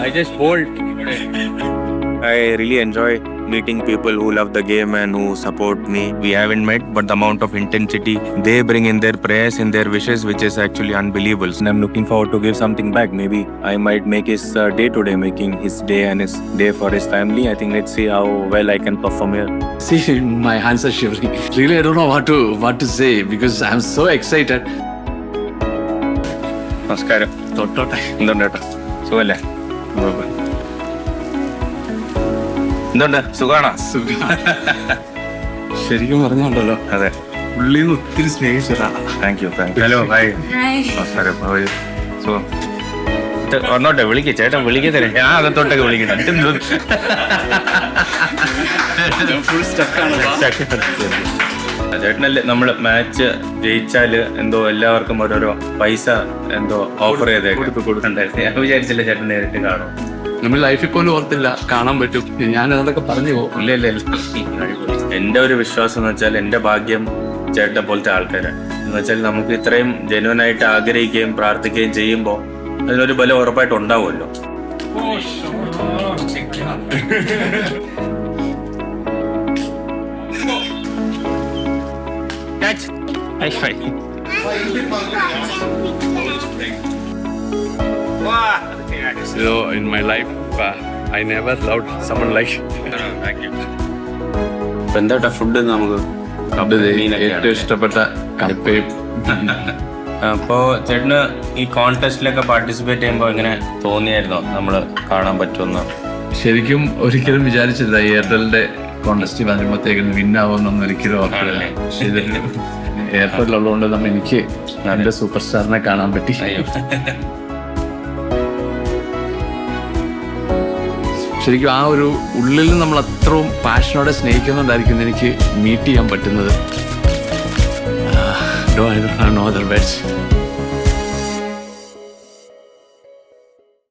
I just hold. I really enjoy meeting people who love the game and who support me. We haven't met, but the amount of intensity they bring in their prayers, in their wishes, which is actually unbelievable. And I'm looking forward to give something back. Maybe I might make his day today, making his day and his day for his family. I think let's see how well I can perform here. See, my hands are shivering. Really, I don't know what to say because I'm so excited. നമസ്കാരം. എന്തുണ്ട് ചേട്ടാ? സുഖല്ലേ? എന്തുണ്ട്? സുഖാണോ? ശരിക്കും പറഞ്ഞോണ്ടല്ലോ. അതെ. പുള്ളിന്ന് ഒത്തിരി സ്നേഹിച്ചതാ. Thank you. Hello, hi. നമസ്കാരം. സുഖം. വന്നോട്ടെ, വിളിക്കേ ചേട്ടൻ വിളിക്കത്തരേ. ഞാൻ അകത്തോട്ടൊക്കെ വിളിക്കട്ടെ. ചേട്ടനല്ലേ നമ്മള് മാച്ച് ജയിച്ചാല് എന്തോ എല്ലാവർക്കും ഓരോരോ പൈസ എന്തോ ഓഫർ കൊടുക്കണ്ടായിരുന്നു. ഞാൻ വിചാരിച്ചില്ല ചേട്ടൻ നേരിട്ട് കാണും. നമ്മൾ ലൈഫിൽ പോലും ഓർത്തില്ല കാണാൻ പറ്റും. ഞാൻ അതൊക്കെ പറഞ്ഞു പോകും. ഇല്ല. എന്റെ ഒരു വിശ്വാസം എന്ന് വെച്ചാൽ എന്റെ ഭാഗ്യം ചേട്ടനെ പോലത്തെ ആൾക്കാരാണ്. എന്ന് വെച്ചാൽ നമുക്ക് ഇത്രയും ജെന്യുവൻ ആയിട്ട് ആഗ്രഹിക്കുകയും പ്രാർത്ഥിക്കുകയും ചെയ്യുമ്പോൾ അതിനൊരു ബലം ഉറപ്പായിട്ട് ഉണ്ടാവുമല്ലോ. So in my life, I never loved someone like. എന്താ ഫുഡ് നമുക്ക് ഏറ്റവും ഇഷ്ടപ്പെട്ട കപ്പയും. അപ്പോൾ ചേട്ടന് ഈ കോൺടെസ്റ്റിലൊക്കെ പാർട്ടിസിപ്പേറ്റ് ചെയ്യുമ്പോൾ എങ്ങനെ തോന്നിയായിരുന്നോ നമ്മള് കാണാൻ പറ്റുമെന്ന്? ശരിക്കും ഒരിക്കലും വിചാരിച്ചില്ല എയർടെലിന്റെ കോൺടെസ്റ്റ് വരുമ്പോഴത്തേക്കും വിന്നാവുമെന്നൊന്നും ഒരിക്കലും ഓർക്കില്ല. പക്ഷെ ഇത് എയർടെലുള്ളതുകൊണ്ട് എനിക്ക് എന്റെ സൂപ്പർ സ്റ്റാറിനെ കാണാൻ പറ്റി. ശരിക്കും ആ ഒരു ഉള്ളിൽ നമ്മൾ അത്രയും പാഷനോടെ സ്നേഹിക്കുന്നുണ്ടായിരിക്കും എനിക്ക് മീറ്റ് ചെയ്യാൻ പറ്റുന്നത്. No other words.